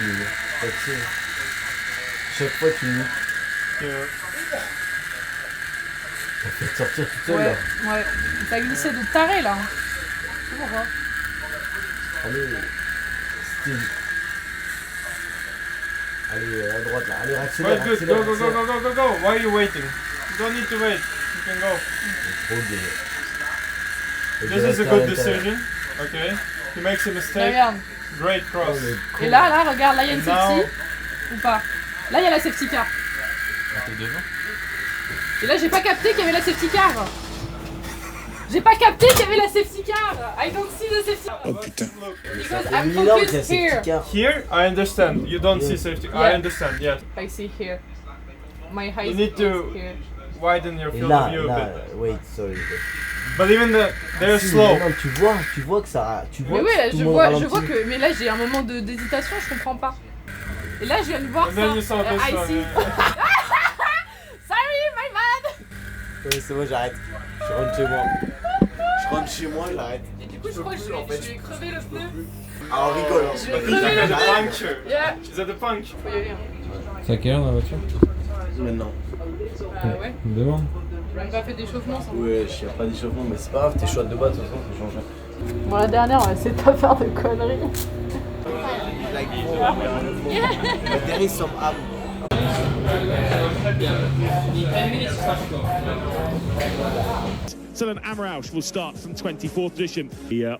Chaque fois tu me ça fait te sortir toute seule là. Ouais, t'as glissé de taré là. C'est bon, hein. Allez, Steve. Allez, à droite là, allez, accélère, Right, good. accélère, Go. Why are you waiting? You don't need to wait. You can go. This is a good decision. Okay. He makes a mistake. Regarde. Great cross. Et là, regarde, là il y a une safety. Ou pas? Là il y a la safety car. Et là j'ai pas capté qu'il y avait la safety car. J'ai pas capté qu'il y avait la safety car. I don't see the safety car. Oh putain. Because I'm focused here. Here, I understand. You don't see safety. I understand. Yeah. I see here. My height You need to is here. widen your Et field là, of view a bit. wait, sorry. But even they're Si, slow. non, tu vois que ça. Tu vois Mais oui, là, tout je le monde vois ralentit. que. Mais là j'ai un moment d'hésitation, je comprends pas. Et là je viens de voir And then you ça. saw this I one. see. Sorry, my bad. Ouais, c'est bon, j'arrête. Je rentre chez moi, j'arrête. Et du coup je crois que je vais crever le pneu. Ah, on rigole. Hein. Je vais crever le pneu. Puncture. Yeah. Is that the punch? Faut y aller. Hein. C'est à quelle heure dans la voiture? Maintenant. Ouais. Une demande. On n'a pas fait d'échauffement sans. Ouais, il n'y a pas d'échauffement, mais c'est pas grave, t'es chaude de bas, de toute façon, ça change. Bon, la dernière, on va essayer de pas faire de conneries. Like, there is some up. Dylan Amrouche will start from 24th position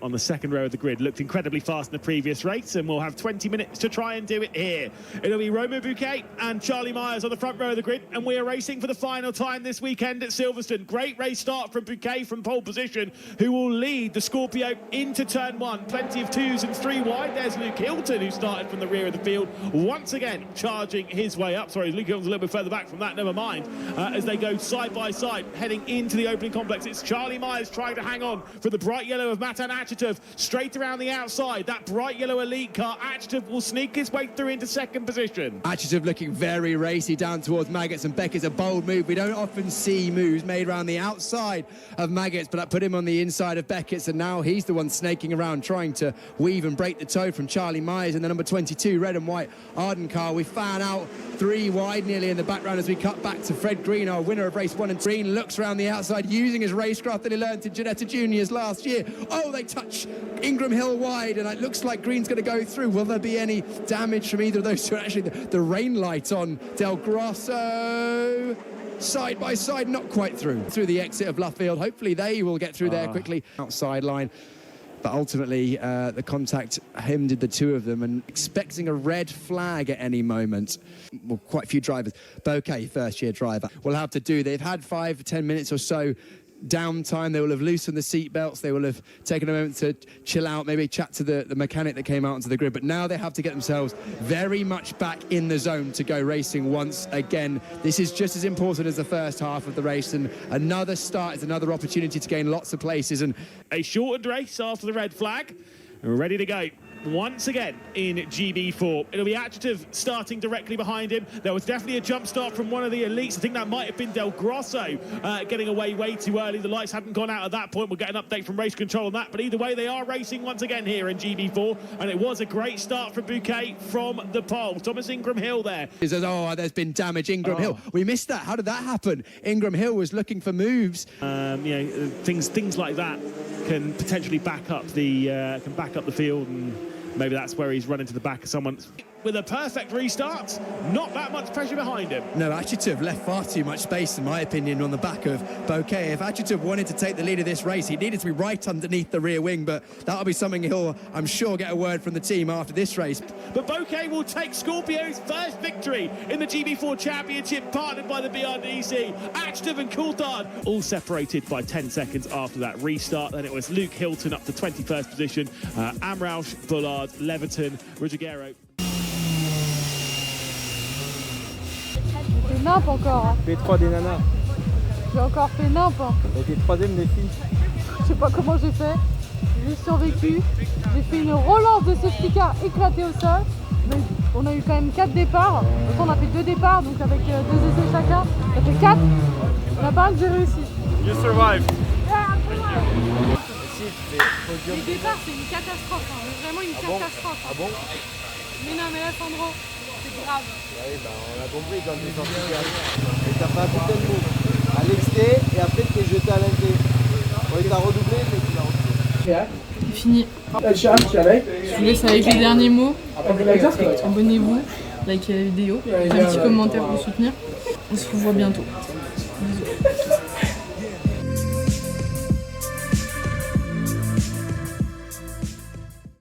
on the second row of the grid. Looked incredibly fast in the previous race, and we'll have 20 minutes to try and do it here. It'll be Romain Bouquet and Charlie Myers on the front row of the grid, and we are racing for the final time this weekend at Silverstone. Great race start from Bouquet from pole position, who will lead the Scorpio into turn one. Plenty of twos and three wide. There's Luke Hilton, who started from the rear of the field, once again charging his way up. Sorry, Luke Hilton's a little bit further back from that, never mind. As they go side by side, heading into the opening complex. It's Charlie Myers trying to hang on for the bright yellow of Matan Achitov straight around the outside. That bright yellow elite car, Achitov will sneak his way through into second position. Achitov looking very racy down towards Maggots, and Beckett's a bold move. We don't often see moves made around the outside of Maggots, but that put him on the inside of Beckett's, and now he's the one snaking around trying to weave and break the toe from Charlie Myers in the number 22 red and white Arden car. We fan out three wide nearly in the background as we cut back to Fred Green, our winner of race one, and Green looks around the outside using his racecraft that he learned in Ginetta Juniors last year. Oh, they touch Ingram Hill wide, and it looks like Green's going to go through. Will there be any damage from either of those two? Actually, the rain light on Del Grosso. Side by side, not quite through the exit of Luffield. Hopefully they will get through there quickly. Outside line. But ultimately, the contact hemmed the two of them, and expecting a red flag at any moment. Well, quite a few drivers. Bouquet, first-year driver, will have to do. They've had 5 to 10 minutes or so downtime. They will have loosened the seat belts. They will have taken a moment to chill out, maybe chat to the mechanic that came out onto the grid. But now they have to get themselves very much back in the zone to go racing once again. This is just as important as the first half of the race, and another start is another opportunity to gain lots of places. And a shortened race after the red flag. We're ready to go. Once again in GB4. It'll be Achitov starting directly behind him. There was definitely a jump start from one of the elites. I think that might have been Del Grosso getting away way too early. The lights hadn't gone out at that point. We'll get an update from race control on that. But either way, they are racing once again here in GB4. And it was a great start for Bouquet from the pole. Thomas Ingram Hill there. He says, oh, there's been damage. Ingram Hill. We missed that. How did that happen? Ingram Hill was looking for moves. Things like that can potentially back up the field, and maybe that's where he's run into the back of someone. With a perfect restart, not that much pressure behind him. No, Achitov left far too much space, in my opinion, on the back of Bouquet. If Achitov wanted to take the lead of this race, he needed to be right underneath the rear wing, but that'll be something he'll, I'm sure, get a word from the team after this race. But Bouquet will take Scorpio's first victory in the GB4 Championship, partnered by the BRDC. Achitov and Coulthard all separated by 10 seconds after that restart. Then it was Luke Hilton up to 21st position, Amrouche, Bullard, Leverton, Ruggiero. J'ai fait nimp encore. Hein. P3 des nanas. J'ai encore fait nimp. Hein. T'as été troisième des filles. Je sais pas comment j'ai fait. J'ai survécu. J'ai fait une relance de safety car éclatée au sol. Mais on a eu quand même 4 départs. Autant on a fait 2 départs, donc avec 2 essais chacun. Ça fait 4. Il y en a pas un que j'ai réussi. You survived. Les départs, c'est une catastrophe. Hein. Vraiment une catastrophe. Ah bon? Mais non, mais là, Sandro. Grave. Oui, bah, on a compris quand t'es sorti dernier. Et t'as fait un putain de move. À l'exté, et après t'es jeté à l'inté. Bon, il t'a redoublé, mais tu l'as redoublé. C'est fini. Je vous laisse avec les derniers mots. Abonnez-vous, likez la vidéo, faites un petit commentaire pour soutenir. On se revoit bientôt. Bisous.